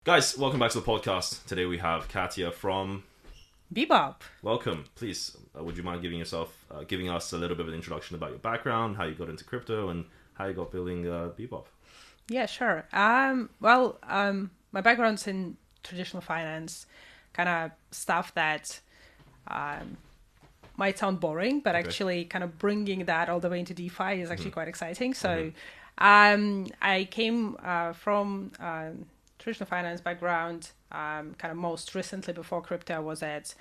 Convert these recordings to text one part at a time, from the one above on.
Guys, welcome back to the podcast. Today we have Katia from Bebop. Welcome. Please, would you mind giving us a little bit of an introduction about your background, how you got into crypto, and how you got building Bebop? Yeah, sure. My background's in traditional finance, kind of stuff that might sound boring, but actually kind of bringing that all the way into DeFi is actually quite exciting. So I came from traditional finance background. Kind of most recently before crypto, I was at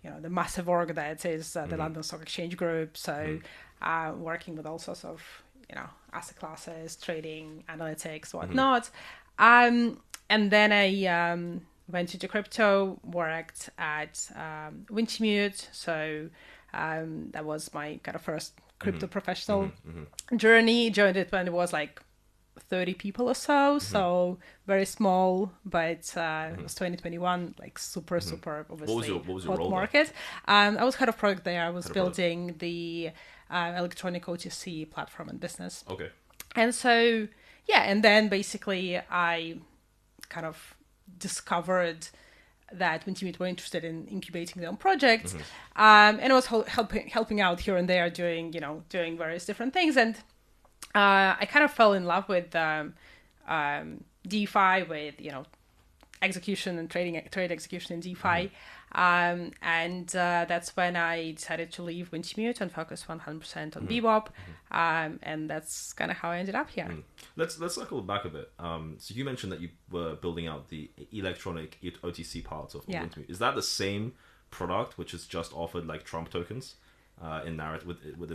the massive org that is the London Stock Exchange Group. So working with all sorts of asset classes, trading, analytics, whatnot. And then I went into crypto, worked at Wintermute. So that was my kind of first crypto professional journey. Joined it when it was like 30 people or so, so very small, but it was 2021, like super obviously what was your hot role market. I was head of product there. I was building the electronic OTC platform and business. Okay. And so and then basically I kind of discovered that Wintermute were interested in incubating their own projects, and I was helping out here and there, doing various different things. And I kind of fell in love with DeFi, with execution and trade execution in DeFi, and that's when I decided to leave Wintermute and focus 100% on Bebop, and that's kind of how I ended up here. Let's circle back a bit. So you mentioned that you were building out the electronic OTC part of Wintermute. Is that the same product which is just offered like Trump tokens? Within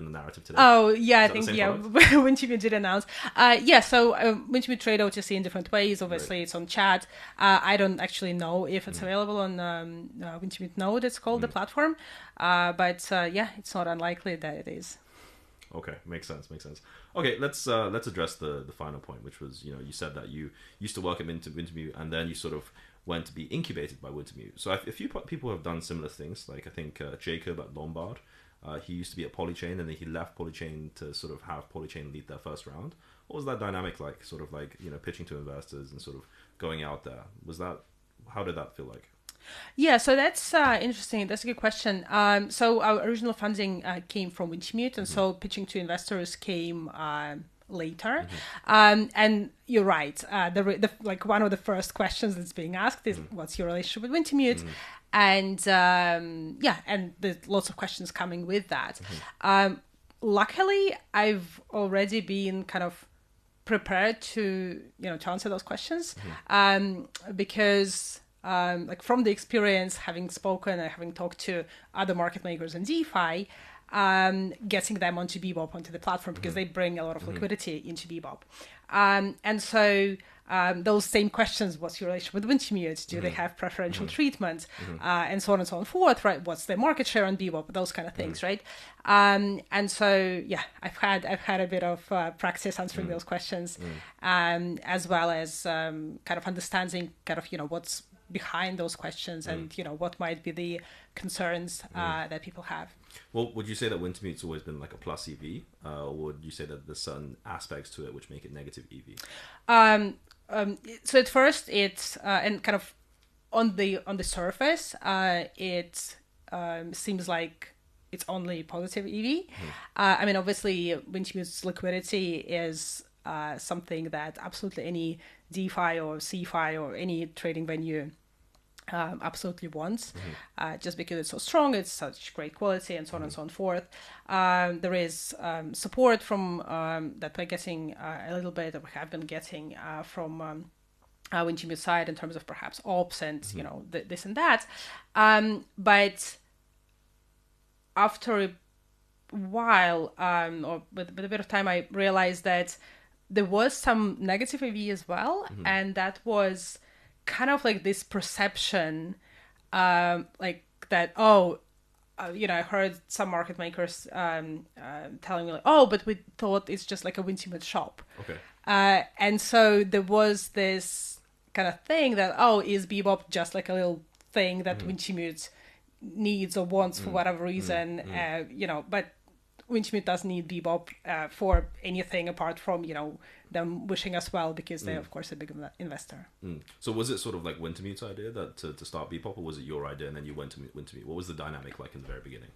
the narrative today. Oh yeah, I think Wintermute did announce. So Wintermute trade OTC in different ways. Obviously, it's on chat. I don't actually know if it's available on Wintermute Node. It's called the platform, but it's not unlikely that it is. Okay, makes sense. Okay, let's address the final point, which was you said that you used to work at Wintermute and then you sort of went to be incubated by Wintermute. So a few people have done similar things. Like I think Jacob at Lombard. He used to be at Polychain, and then he left Polychain to sort of have Polychain lead their first round. What was that dynamic like? Sort of like pitching to investors and sort of going out there. How did that feel like? Yeah, so that's interesting. That's a good question. So our original funding came from Wintermute, and so pitching to investors came later. And you're right. Like one of the first questions that's being asked is, "What's your relationship with Wintermute?" And and there's lots of questions coming with that. Luckily, I've already been kind of prepared to answer those questions, because like from the experience, having spoken and having talked to other market makers in DeFi, getting them onto Bebop, onto the platform, because they bring a lot of liquidity into Bebop. And so those same questions: what's your relationship with Wintermute? Do they have preferential treatment? And so on and so forth, right? What's their market share on Bebop? Those kind of things, right? And so, I've had a bit of practice answering those questions, as well as kind of understanding what's behind those questions and what might be the concerns that people have. Well, would you say that Wintermute's always been like a plus EV, or would you say that there's certain aspects to it which make it negative EV? So at first it's and kind of on the surface it seems like it's only positive EV. I mean, obviously Wintermute's liquidity is something that absolutely any DeFi or CeFi or any trading venue absolutely wants, just because it's so strong, it's such great quality, and so on and so forth. There is support from that we're getting a little bit, or we have been getting from Wintermute side in terms of perhaps ops and this and that. But after a while, or with a bit of time, I realized that there was some negative EV as well, and that was kind of like this perception, like that. I heard some market makers telling me like, but we thought it's just like a Wintermute shop. Okay. And so there was this kind of thing that is Bebop just like a little thing that Wintermute needs or wants for whatever reason, but Wintermute doesn't need Bebop for anything apart from them wishing us well because they're of course a big investor. So was it sort of like Wintermute's idea that to start Bebop, or was it your idea and then you went to Wintermute? What was the dynamic like in the very beginning?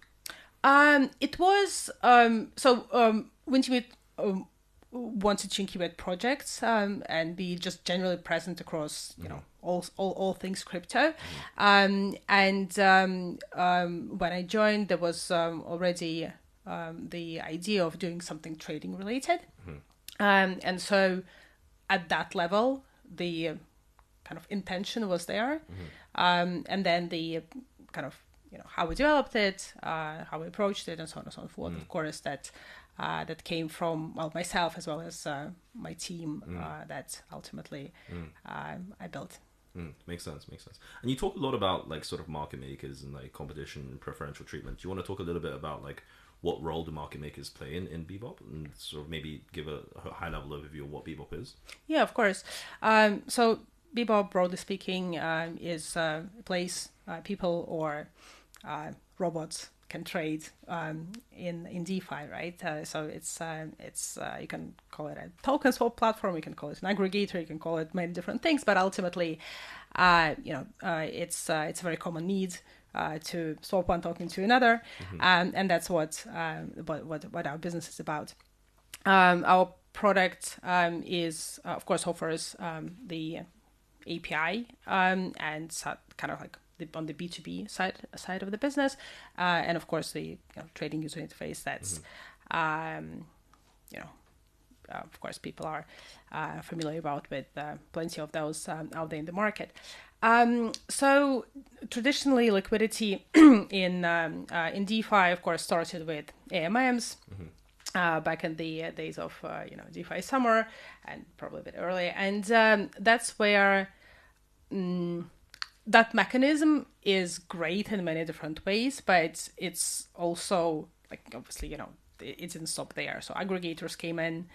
It was Wintermute wanted to incubate projects and be just generally present across all things crypto. And when I joined, there was already the idea of doing something trading related. And so at that level, the kind of intention was there. And then the kind of, how we developed it, how we approached it, and so on and so forth. Of course, that came from, myself as well as my team that ultimately I built. Makes sense. And you talk a lot about like sort of market makers and like competition and preferential treatment. Do you want to talk a little bit about like what role do market makers play in Bebop, and sort of maybe give a high level overview of what Bebop is? Yeah, of course. So Bebop, broadly speaking, is a place people or robots can trade in DeFi, right? So it's you can call it a token swap platform, you can call it an aggregator, you can call it many different things, but ultimately, it's a very common need to swap one token to another, and that's what our business is about. Our product is of course offers the API and kind of like on the B2B side of the business, and of course the trading user interface that's of course people are familiar about, with plenty of those out there in the market. So traditionally, liquidity in DeFi, of course, started with AMMs. Back in the days of DeFi summer, and probably a bit earlier, and that's where that mechanism is great in many different ways, but it's also like obviously it didn't stop there. So aggregators came in,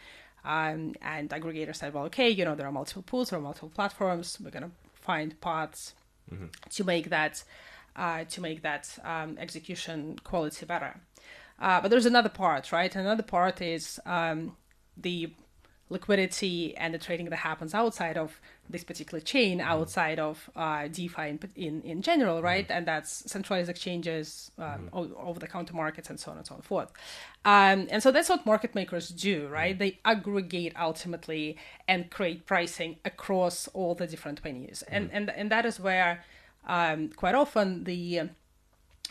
and aggregators said, well, okay, there are multiple pools, there are multiple platforms, we're gonna find paths to make that execution quality better. But there's another part, right? Another part is the liquidity and the trading that happens outside of this particular chain, outside of DeFi in general, right? And that's centralized exchanges, over-the-counter markets, and so on and so forth. And so that's what market makers do, right? They aggregate ultimately and create pricing across all the different venues. And that is where quite often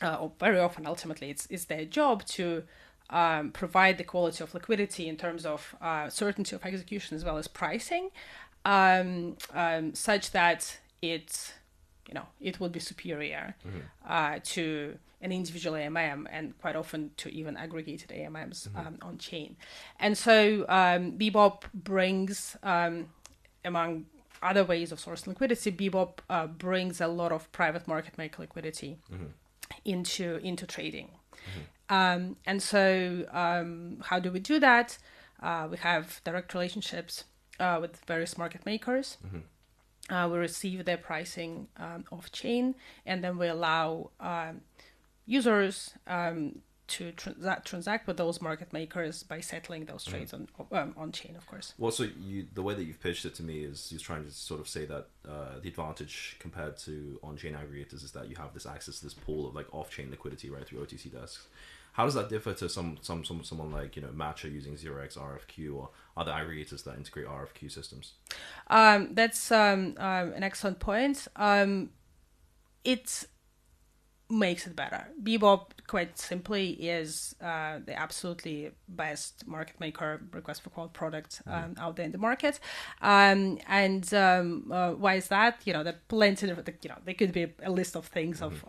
or very often ultimately it's their job to provide the quality of liquidity in terms of certainty of execution as well as pricing, such that it would be superior to an individual AMM, and quite often to even aggregated AMMs on chain. And so Bebop brings, among other ways of sourcing liquidity, Bebop brings a lot of private market maker liquidity into trading. And so how do we do that? We have direct relationships with various market makers. We receive their pricing off chain, and then we allow users to transact with those market makers by settling those trades on chain, of course. Well, so the way that you've pitched it to me is you're trying to sort of say that the advantage compared to on-chain aggregators is that you have this access to this pool of like off-chain liquidity right through OTC desks. How does that differ to someone like Matcha using 0x RFQ or other aggregators that integrate RFQ systems? That's an excellent point. It makes it better. Bebop, quite simply, is the absolutely best market maker request for quote product out there in the market. And why is that? There are plenty of there could be a list of things of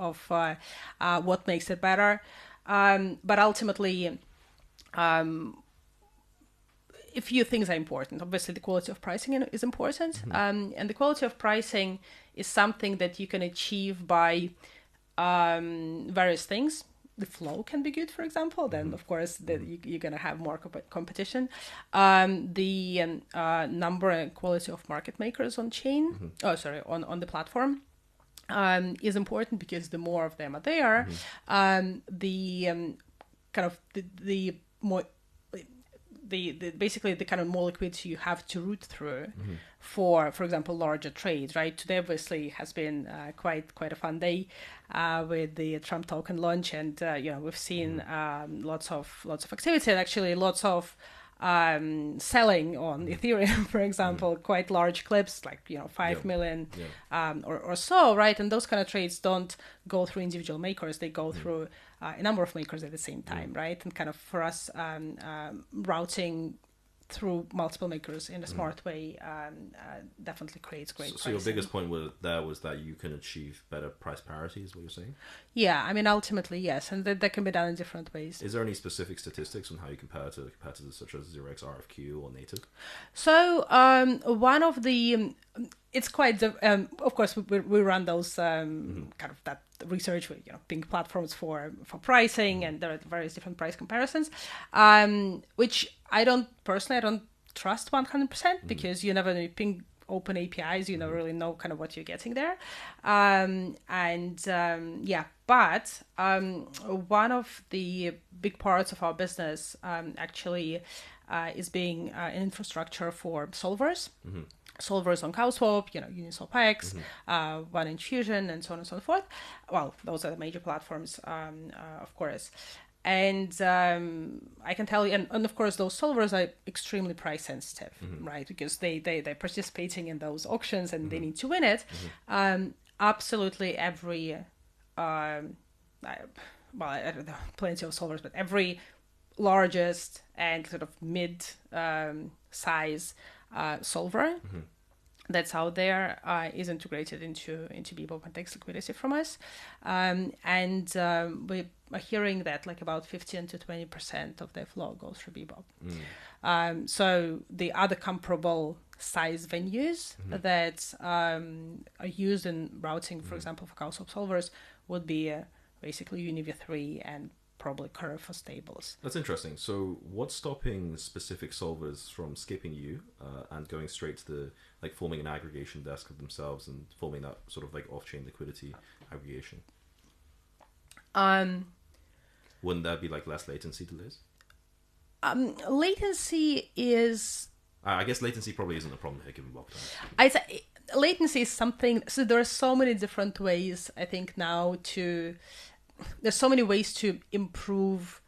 what makes it better. But ultimately, a few things are important. Obviously, the quality of pricing is important. And the quality of pricing is something that you can achieve by various things. The flow can be good, for example. Then, of course, you're going to have more competition. The number and quality of market makers on chain, on the platform, is important, because the more of them are there, the more the basically the kind of more liquidity you have to route through for example, larger trades, right? Today obviously has been quite a fun day with the Trump token launch, and we've seen lots of activity, and actually lots of selling on Ethereum, for example, quite large clips, like 5 million or so, right? And those kind of trades don't go through individual makers; they go through a number of makers at the same time, right? And kind of for us, routing through multiple makers in a smart way definitely creates great so your biggest point was that you can achieve better price parity, is what you're saying? Yeah, I mean, ultimately, yes, and that can be done in different ways. Is there any specific statistics on how you compare to competitors such as 0x RFQ or Native? So one of the it's quite of course we run those kind of that research with being platforms for pricing, and there are various different price comparisons, which I don't trust 100% because you never know, ping open APIs, you don't really know kind of what you're getting there, but one of the big parts of our business actually is being an infrastructure for solvers. Solvers on CowSwap, Uniswap X, One Infusion, and so on and so forth. Well, those are the major platforms, of course. And I can tell you, and of course, those solvers are extremely price sensitive, right? Because they're participating in those auctions and they need to win it. Absolutely every, I don't know, plenty of solvers, but every largest and sort of mid size solver that's out there is integrated into Bebop and takes liquidity from us, and we are hearing that like about 15 to 20% of their flow goes through Bebop. So the other comparable size venues that are used in routing, for example, for CowSwap solvers would be basically Univ3 and probably Curve for stables. That's interesting. So what's stopping specific solvers from skipping you and going straight to forming an aggregation desk of themselves and forming that sort of like off-chain liquidity aggregation? Wouldn't that be like less latency delays? Latency is... I guess latency probably isn't a problem here given block time. I'd say latency is something... So there are so many different ways, I think, now to... There's so many ways to improve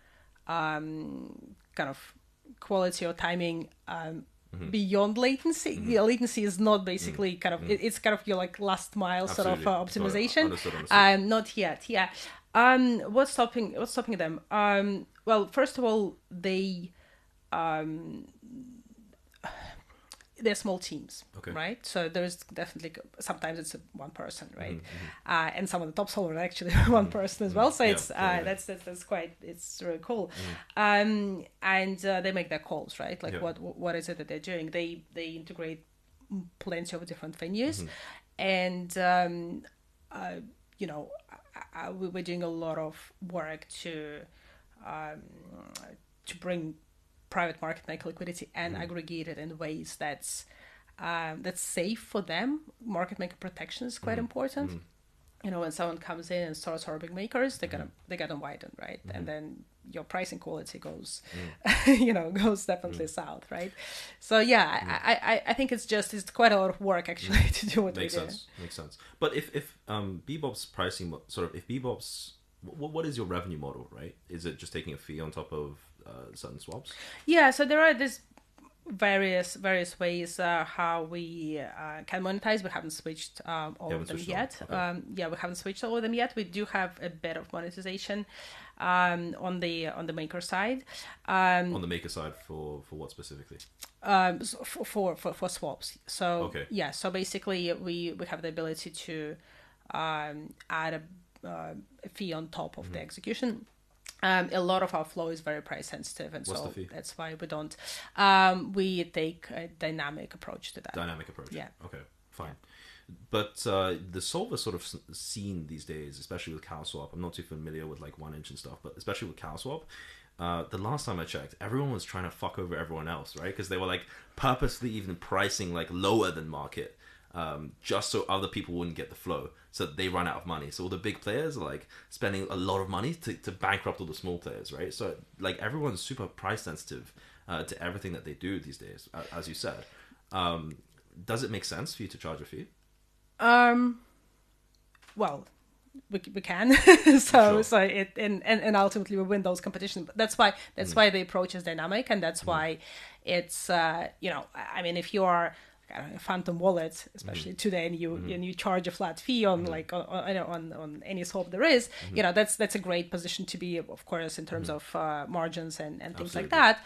kind of quality or timing beyond latency. Latency is not basically kind of... It's kind of your like last mile Absolutely. sort of optimization. Understood. Not yet, yeah. What's stopping them? Well, first of all, they're small teams, right? So there's definitely sometimes it's one person, right? And some of the top solvers are actually one person as well. So it's that's quite it's really cool. And they make their calls, right? Like what is it that they're doing? They integrate plenty of different venues, and we're doing a lot of work to bring private market maker liquidity and aggregate it in ways that's safe for them. Market maker protection is quite important. When someone comes in and starts robbing makers, they get them widened, right? And then your pricing quality goes goes definitely south, right? So yeah, I think it's quite a lot of work actually to do what we do. Makes sense. But if Bebop's pricing what is your revenue model, right? Is it just taking a fee on top of certain swaps? Yeah, so there are these various ways how we can monetize. We haven't switched all of them yet. Okay. We haven't switched all of them yet. We do have a bit of monetization on the maker side. On the maker side for what specifically? For swaps. So so basically we have the ability to add a fee on top of the execution. A lot of our flow is very price sensitive, and What's so the fee? that's why we don't. We take a dynamic approach to that. Dynamic approach. Yeah. Okay. Fine. But the solver sort of scene these days, especially with CowSwap, I'm not too familiar with like 1inch and stuff, but especially with CowSwap, the last time I checked, everyone was trying to fuck over everyone else, right? Because they were like purposely even pricing like lower than market. Just so other people wouldn't get the flow, so they run out of money. So all the big players are like spending a lot of money to bankrupt all the small players, right? So like everyone's super price sensitive to everything that they do these days, as you said. Does it make sense for you to charge a fee? Well, we can. Sure. So it and ultimately we win those competitions. But that's why the approach is dynamic, and that's why it's I mean, if you are a phantom wallet, especially today, and you charge a flat fee on like on any solve there is, that's a great position to be, of course, in terms of margins and things like that.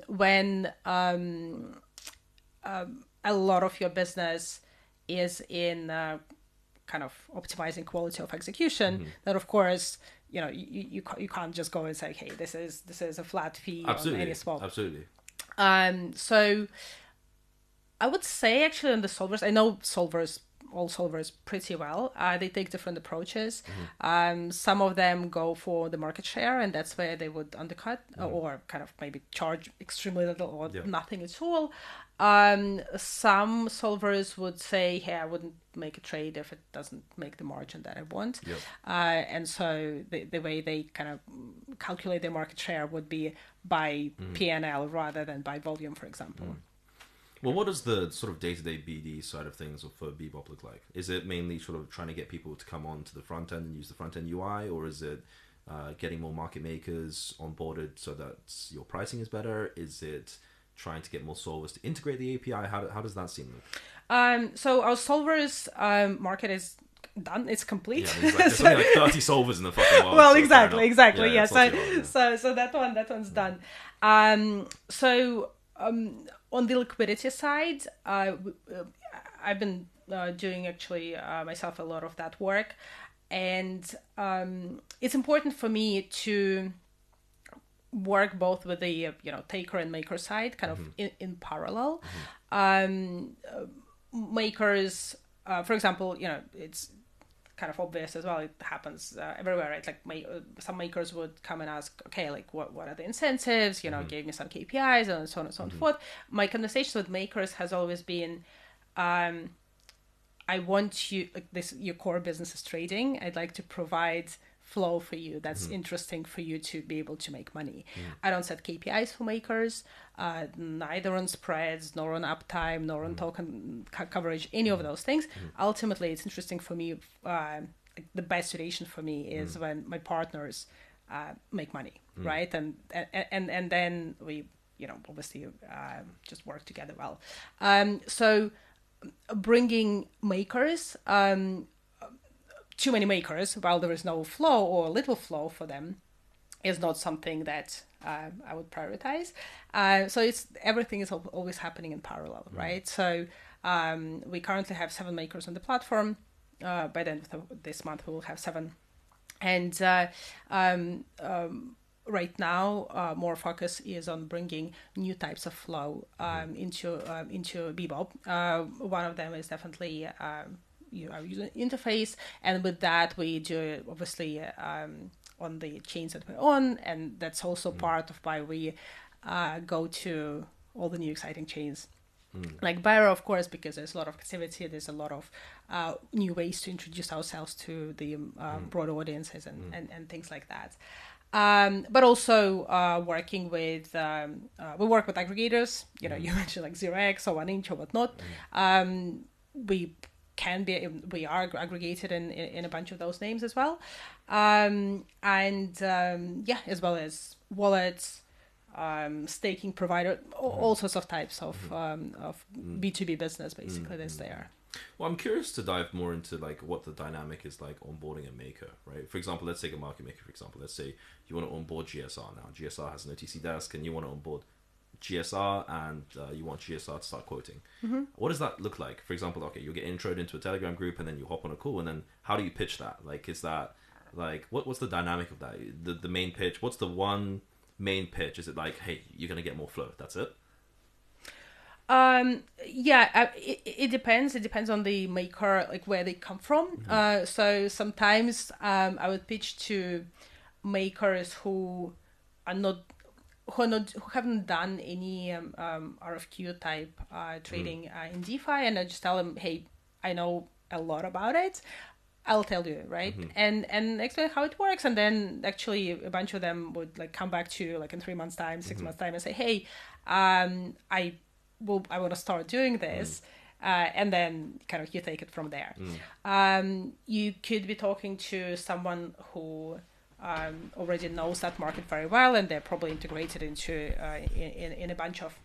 When a lot of your business is in kind of optimizing quality of execution, then of course you can't just go and say, hey, this is a flat fee on any swap. Absolutely. So I would say actually on the solvers, I know all solvers pretty well. They take different approaches. Some of them go for the market share, and that's where they would undercut or kind of maybe charge extremely little or nothing at all. Some solvers would say, hey, I wouldn't make a trade if it doesn't make the margin that I want. And so the way they kind of calculate their market share would be by P&L rather than by volume, for example. Well, what does the sort of day-to-day BD side of things for Bebop look like? Is it mainly sort of trying to get people to come on to the front end and use the front end UI, or is it getting more market makers onboarded so that your pricing is better? Is it trying to get more solvers to integrate the API? How does that seem like? So our solvers market is done. It's complete. Yeah, there's only like 30 solvers in the fucking world. Well, so exactly. Yeah. So that one's done. On the liquidity side, I've been doing actually myself a lot of that work, and it's important for me to work both with the taker and maker side, kind of in parallel. Makers, for example, it's kind of obvious as well. It happens everywhere, right? Like some makers would come and ask, okay, like what are the incentives? Give me some KPIs and so on and so forth. My conversation with makers has always been, I want you, like your core business is trading. I'd like to provide flow for you that's interesting for you to be able to make money. I don't set KPIs for makers, neither on spreads, nor on uptime, nor on token coverage, any of those things. Ultimately, it's interesting for me. The best situation for me is when my partners make money, right? And then we, obviously just work together well. So bringing makers, too many makers, while there is no flow or little flow for them, is not something that I would prioritize. So everything is always happening in parallel, right? So we currently have 7 makers on the platform. By the end of this month, we will have 7. And right now, more focus is on bringing new types of flow into Bebop. One of them is definitely our user interface, and with that we do obviously on the chains that we're on, and that's also part of why we go to all the new exciting chains like Bera, of course, because there's a lot of activity, there's a lot of new ways to introduce ourselves to the broad audiences and things like that. But also working with, we work with aggregators, you mentioned like 0x or 1inch or whatnot. We are aggregated in a bunch of those names as well. As well as wallets, staking provider, all sorts of types of B2B business, basically, that's there. Well, I'm curious to dive more into like what the dynamic is like onboarding a maker, right? For example, let's take a market maker, for example. Let's say you want to onboard GSR now. GSR has an OTC desk and you want to onboard GSR and you want GSR to start quoting. What does that look like? For example, okay, you'll get introed into a Telegram group and then you hop on a call, and then how do you pitch that? Like, is that like, what's the dynamic of that? The main pitch, what's the one main pitch? Is it like, hey, you're going to get more flow, that's it? It depends. It depends on the maker, like where they come from. So sometimes I would pitch to makers who haven't done any RFQ type trading in DeFi, and I just tell them, hey, I know a lot about it. I'll tell you, right? And explain how it works, and then actually a bunch of them would like come back to you like in 3 months time, 6 months time, and say, hey, I want to start doing this. And then kind of you take it from there. You could be talking to someone who already knows that market very well, and they're probably integrated into in a bunch of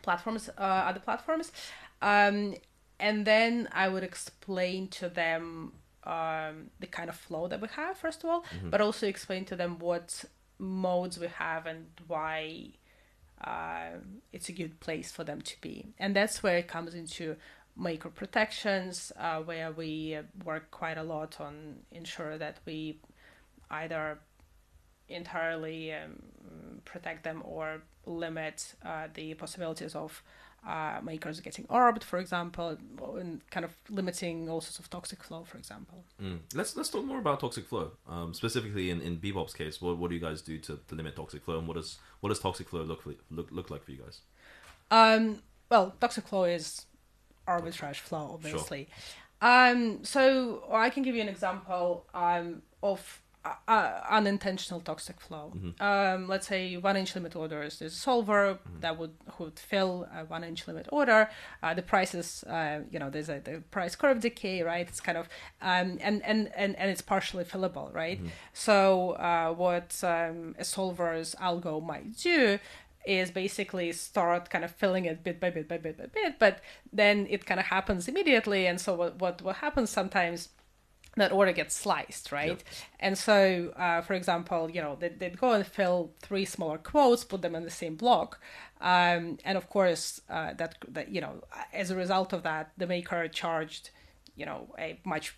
platforms, other platforms. And then I would explain to them the kind of flow that we have, first of all, but also explain to them what modes we have and why it's a good place for them to be. And that's where it comes into maker protections, where we work quite a lot on ensure that we either entirely protect them or limit the possibilities of makers getting orbed, for example, and kind of limiting all sorts of toxic flow, for example. Let's talk more about toxic flow. Specifically in Bebop's case, what do you guys do to limit toxic flow, and what does toxic flow look like for you guys? Well, toxic flow is arbitrage flow, obviously. Sure. So I can give you an example of unintentional toxic flow. Let's say 1 inch limit orders. There's a solver that would fill a 1 inch limit order. The prices, there's the price curve decay, right? It's kind of and it's partially fillable, right? So what a solver's algo might do is basically start kind of filling it bit by bit, but then it kind of happens immediately. And so what happens sometimes, that order gets sliced, right? Yep. And so, for example, they'd go and fill 3 smaller quotes, put them in the same block. And of course, that as a result of that, the maker charged, a much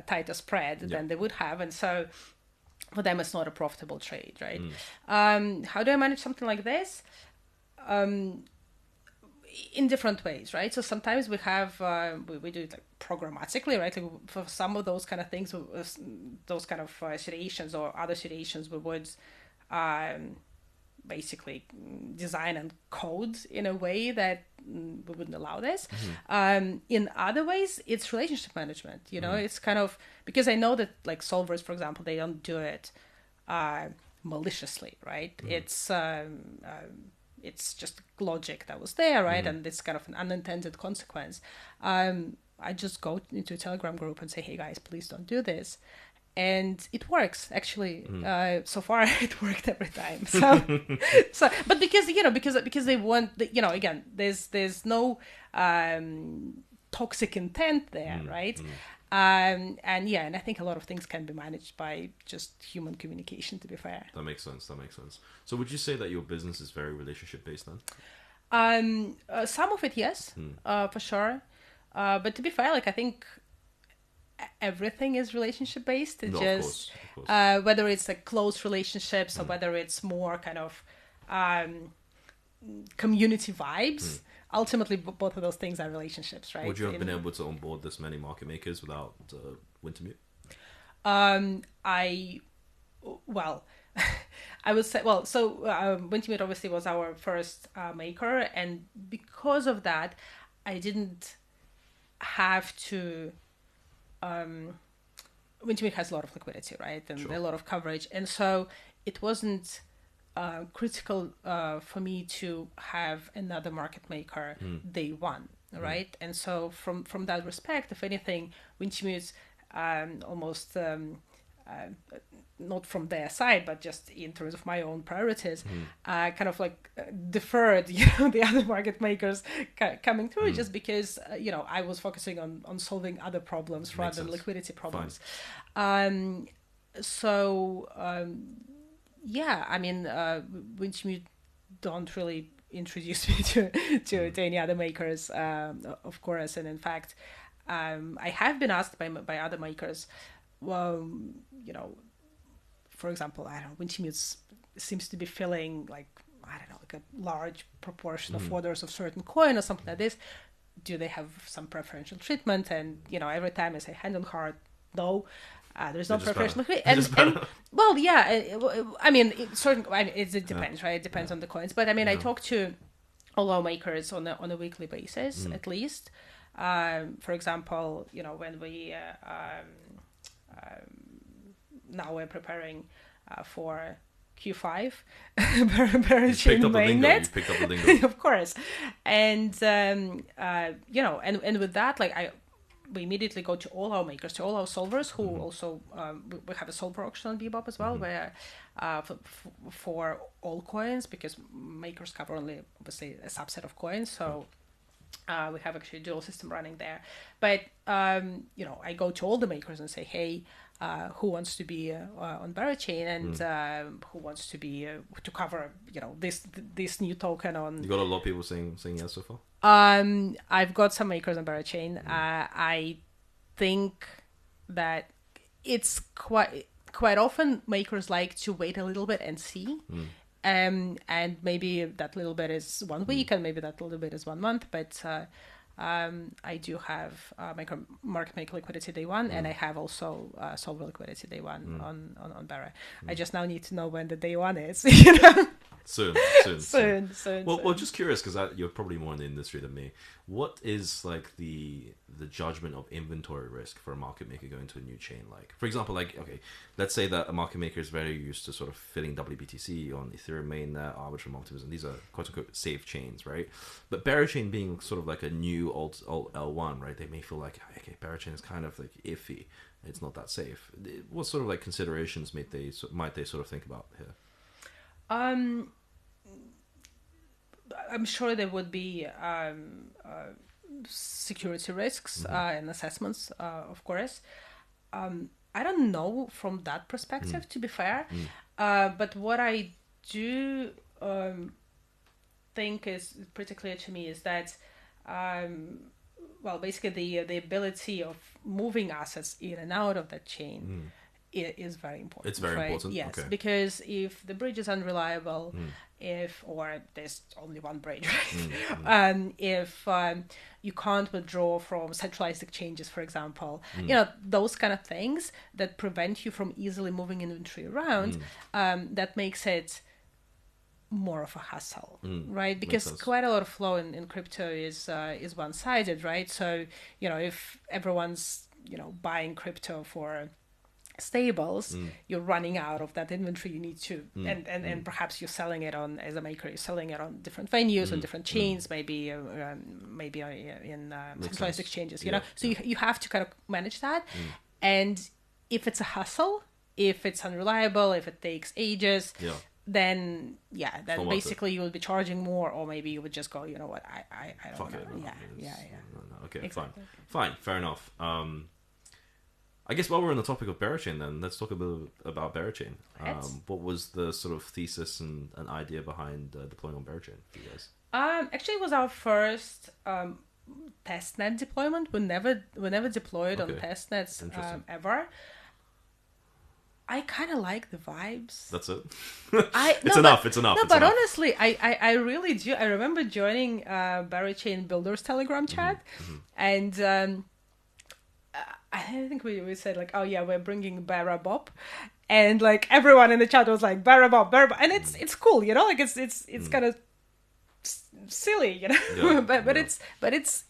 tighter spread than they would have. And so for them, it's not a profitable trade, right? How do I manage something like this? In different ways, right? So sometimes we have we do it like programmatically, right? Like for some of those kind of things, those kind of situations or other situations, we would basically design and code in a way that we wouldn't allow this. In other ways, it's relationship management. It's kind of, because I know that like solvers, for example, they don't do it maliciously, right? It's just logic that was there, right? And it's kind of an unintended consequence. I just go into a Telegram group and say, hey guys, please don't do this. And it works, actually. So far, it worked every time. So but because they want, again, there's no toxic intent there, right? And I think a lot of things can be managed by just human communication, to be fair. That makes sense. So would you say that your business is very relationship based then? Some of it, yes, for sure. But to be fair, like I think everything is relationship based. It's just of course. Whether it's like close relationships or whether it's more kind of community vibes. Ultimately, both of those things are relationships, right? Would you have been able to onboard this many market makers without Wintermute? I would say, Wintermute obviously was our first maker, and because of that, I didn't have to. Wintermute has a lot of liquidity, right, and a lot of coverage, and so it wasn't critical for me to have another market maker day one, right? And so from that respect, if anything, Wintermute almost not from their side, but just in terms of my own priorities, kind of like deferred, the other market makers coming through, just because I was focusing on solving other problems rather than liquidity problems. Wintermute don't really introduce me to any other makers, of course. And in fact, I have been asked by other makers, for example, I don't know, Wintermute seems to be filling like a large proportion of orders of certain coin or something like this. Do they have some preferential treatment? And every time I say hand on heart, no. There's no preferential treatment. Well, yeah. It depends, right? It depends on the coins. But I talk to all our makers on a weekly basis, at least. For example, when we now we're preparing for Q5 Berachain mainnet. You picked up the lingo. Of course. And and with that, we immediately go to all our makers, to all our solvers who also we have a solver auction on Bebop as well, where for all coins, because makers cover only obviously a subset of coins, so we have actually a dual system running there. But I go to all the makers and say, hey, who wants to be on Berachain, and who wants to be to cover this new token on. You got a lot of people saying yes so far. I've got some makers on Berachain. I think that it's quite often makers like to wait a little bit and see. And maybe that little bit is 1 week, and maybe that little bit is 1 month. But I do have market maker liquidity day one, and I have also solver liquidity day one on Bera. I just now need to know when the day one is. Soon. Well, just curious, because you're probably more in the industry than me. What is like the judgment of inventory risk for a market maker going to a new chain? Like, for example, let's say that a market maker is very used to sort of filling WBTC on Ethereum mainnet, Arbitrum, Optimism. These are quote unquote safe chains, right? But Berachain being sort of like a new alt L1, right? They may feel like, okay, Berachain is kind of like iffy. It's not that safe. What sort of like considerations might they sort of think about here? I'm sure there would be security risks and assessments, of course. I don't know from that perspective, to be fair. But what I do think is pretty clear to me is that, basically the ability of moving assets in and out of that chain is very important. It's very important? Yes, okay. Because if the bridge is unreliable, or there's only one bridge, right? If you can't withdraw from centralized exchanges, for example, those kind of things that prevent you from easily moving inventory around, that makes it more of a hassle, right? Because quite a lot of flow in crypto is one-sided, right? So, if everyone's, buying crypto for stables, you're running out of that inventory. You need to, and perhaps you're selling it on, as a maker, you're selling it on different venues, on different chains, maybe in centralized exchanges, So you have to kind of manage that. And if it's a hassle, if it's unreliable, if it takes ages, then basically you will be charging more, or maybe you would just go, you know what, I don't Fuck know. it. Yeah. Okay, exactly. Fine, fair enough. I guess while we're on the topic of Berachain, then let's talk a bit about Berachain. What was the sort of thesis and idea behind deploying on Berachain for you guys? Actually, it was our first testnet deployment. We never deployed on testnets ever. I kind of like the vibes. That's it. It's enough. No, but honestly, I really do. I remember joining Berachain Builders Telegram chat, and I think we said like, oh yeah, we're bringing Bebop, and like everyone in the chat was like Bebop, and it's cool, it's kind of silly, but it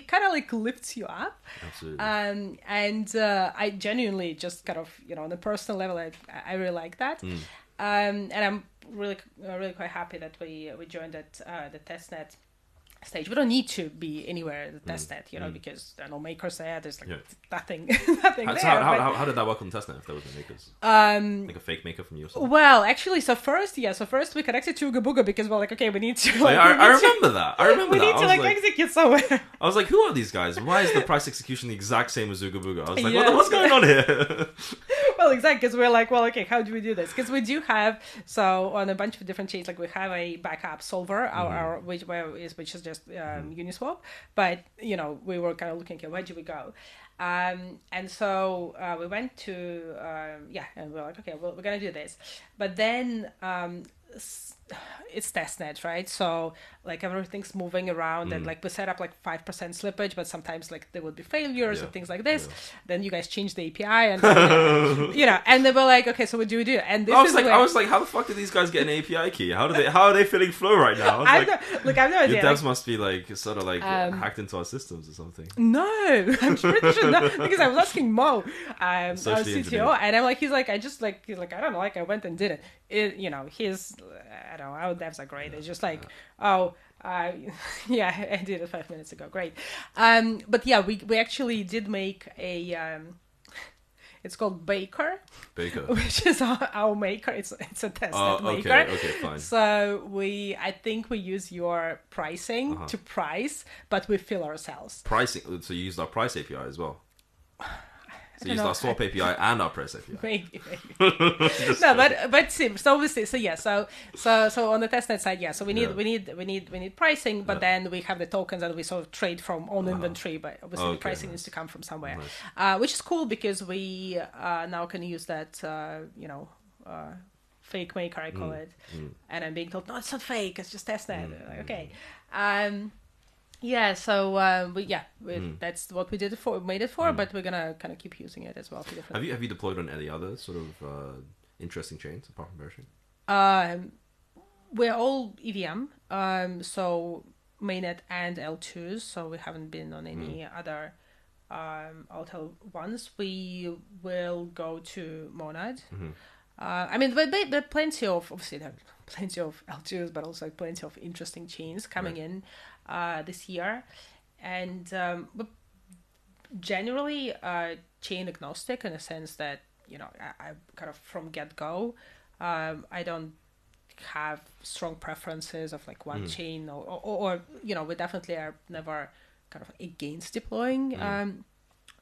kind of like lifts you up. Absolutely. And I genuinely just kind of, on a personal level, I really like that. And I'm really quite happy that we joined the testnet stage. We don't need to be anywhere at the testnet, because there are no makers there. There's nothing there. So how did that work on testnet if there was no makers? Like a fake maker from you or something? Well, actually, so first we connected to Ooga Booga because we're like, okay, we need to. I remember that. We need to execute somewhere. I was like, who are these guys? Why is the price execution the exact same as Ooga Booga? I was like, what's going on here? Well, exactly, because we're like, well, okay, how do we do this? Because we do have, so on a bunch of different chains, like we have a backup solver, which is just Uniswap, but we were kind of looking at where do we go, and so we went to and we were like, okay, well, we're gonna do this, but then it's testnet, right? So like everything's moving around, and like we set up like 5% slippage, but sometimes like there would be failures and things like this. Then you guys change the API, and and they were like, okay, so what do we do? And this I was like, how the fuck did these guys get an API key? How are they filling flow right now? I was I have no idea. Your devs must be like sort of like hacked into our systems or something. No, I'm pretty sure not, because I was asking Mo, our CTO, engineer. and I'm like, he's like, I don't know, like I went and did it. He's, I don't know, our devs are great. It's just like, yeah, I did it 5 minutes ago. Great. But yeah, we actually did make a, it's called Baker, which is our maker. It's a testnet maker. Okay, fine. So I think we use your pricing to price, but we fill ourselves. Pricing. So you used our price API as well. So you used our swap API and our press API. Maybe. No, but so obviously, so yeah, so on the testnet side, yeah. So we need pricing, but then we have the tokens that we sort of trade from on inventory. But obviously, the pricing needs to come from somewhere, which is cool because we now can use that, fake maker, I call it, and I'm being told, no, it's not fake, it's just testnet. Like, okay. Yeah, so that's what we did made it for, but we're gonna kind of keep using it as well for different. Have you deployed on any other sort of interesting chains apart from Berachain? We're all EVM, so mainnet and L2s, so we haven't been on any other Altel ones. We will go to Monad. I mean, but there are plenty of L2s, but also plenty of interesting chains coming in this year, and but generally chain agnostic in a sense that I kind of from get go, I don't have strong preferences of like one chain or we definitely are never kind of against deploying on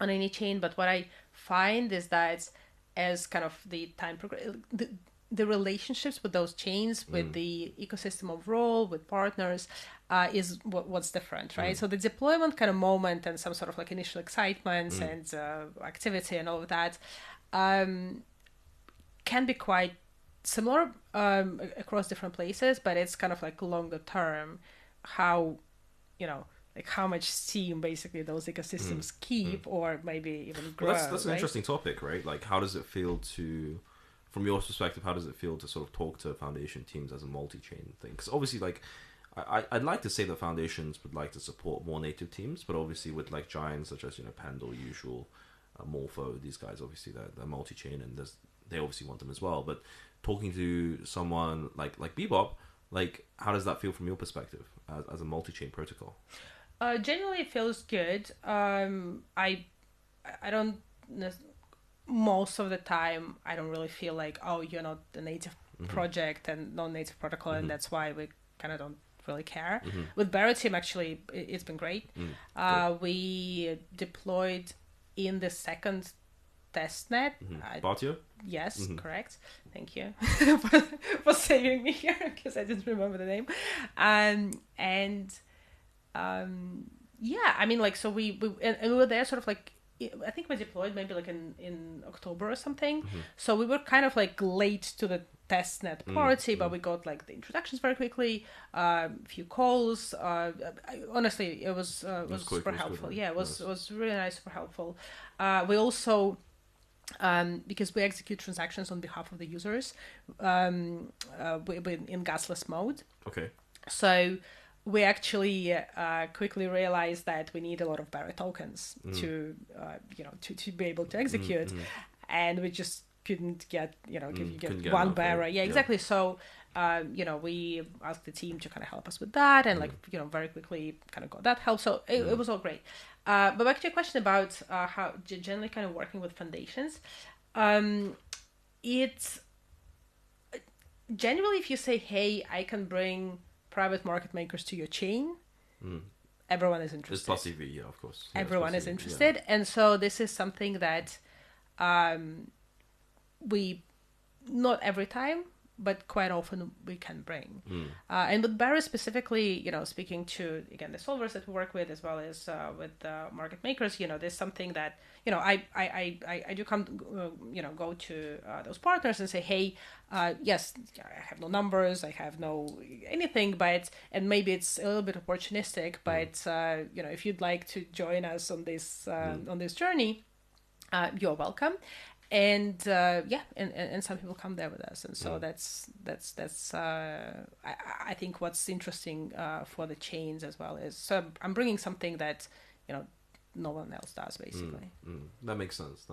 any chain, but what I find is that as kind of the time progresses, the relationships with those chains, with the ecosystem overall, with partners, is what's different, right? So the deployment kind of moment and some sort of like initial excitement and activity and all of that can be quite similar across different places, but it's kind of like longer term how, like how much steam basically those ecosystems keep or maybe even grow. Well, that's an interesting topic, right? Like how does it feel to... From your perspective, how does it feel to sort of talk to foundation teams as a multi-chain thing? Because obviously, like, I'd like to say that foundations would like to support more native teams, but obviously with like giants such as Pendle, Usual, Morpho, these guys obviously they're multi-chain and they obviously want them as well. But talking to someone like Bebop, like how does that feel from your perspective as a multi-chain protocol? Generally, it feels good. I don't. Most of the time, I don't really feel like, oh, you're not the native project and non-native protocol, and that's why we kind of don't really care. With Berachain, actually, it's been great. We deployed in the second testnet. Katia? Yes, correct. Thank you for saving me here because I didn't remember the name. Yeah, I mean, like, so we were there sort of like, I think we deployed maybe like in October or something. So we were kind of like late to the testnet party, but we got like the introductions very quickly, a few calls. Honestly, it was super helpful. Good, yeah, it was really nice, super helpful. We also, because we execute transactions on behalf of the users, we're in gasless mode. Okay. So we actually quickly realized that we need a lot of Bera tokens to be able to execute, and we just couldn't get get one Bera. Yeah, exactly. So we asked the team to kind of help us with that, and very quickly kind of got that help. So it was all great. But back to your question about how generally kind of working with foundations, it's generally if you say, hey, I can bring private market makers to your chain, everyone is interested. It's plus EV, yeah, of course. Yeah, everyone is interested. Yeah. And so this is something that we, not every time, but quite often we can bring. And with Barra specifically, speaking to, again, the solvers that we work with, as well as with market makers, there's something that, I do come, go to those partners and say, hey, yes, I have no numbers, I have no anything, and maybe it's a little bit opportunistic, but, if you'd like to join us on this journey, you're welcome. And and some people come there with us, and so that's I think what's interesting for the chains as well is, so I'm bringing something that no one else does, basically. That makes sense.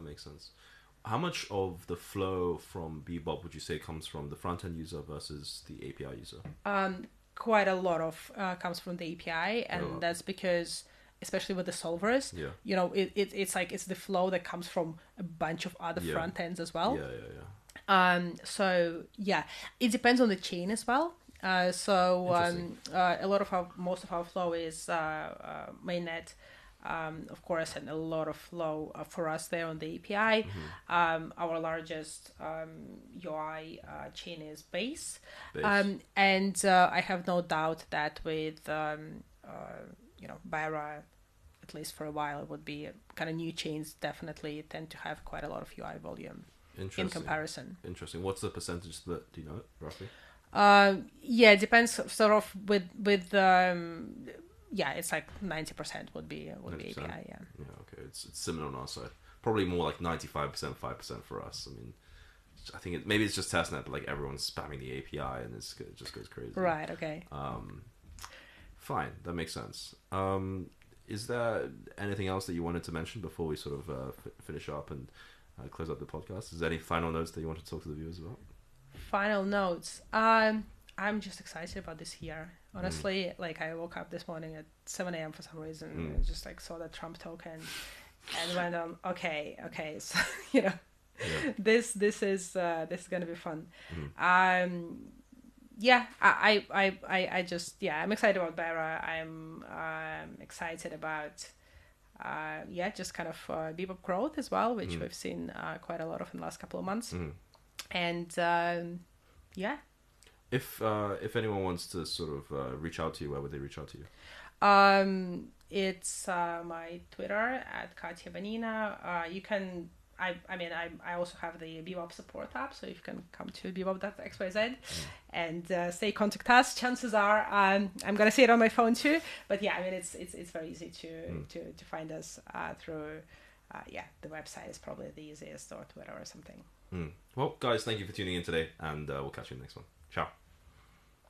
How much of the flow from Bebop would you say comes from the front end user versus the API user? Quite a lot of comes from the API, and that's because, especially with the solvers, it's the flow that comes from a bunch of other front ends as well. So it depends on the chain as well. A lot of most of our flow is mainnet, of course, and a lot of flow for us there on the API. Our largest UI chain is Base. And I have no doubt that with Bera, at least for a while, it would be kind of new chains definitely tend to have quite a lot of UI volume in comparison. Interesting. What's the percentage split? Do you know it roughly? It depends. Sort of with it's like 90% would be 90%? API. Yeah. Okay. It's similar on our side. Probably more like 95%, 5% for us. I mean, I think maybe it's just testnet, but like everyone's spamming the API and it just goes crazy. Right. Okay. Fine, that makes sense. Is there anything else that you wanted to mention before we sort of finish up and close up the podcast? Is there any final notes that you want to talk to the viewers about? Final notes. I'm just excited about this year. Honestly, like I woke up this morning at 7 a.m. for some reason and just like saw that Trump token and went on, okay, so this is gonna be fun. I just I'm excited about Bera. I'm excited about just kind of Bebop growth as well, which we've seen quite a lot of in the last couple of months. And if anyone wants to sort of reach out to you, where would they reach out to you? It's my Twitter at Katia Vanina. You can. I also have the Bebop support app, so if you can come to bebop.xyz and say contact us, chances are I'm gonna see it on my phone too. But it's very easy to find us through the website is probably the easiest, or Twitter or something. Well, guys, thank you for tuning in today, and we'll catch you in the next one. Ciao.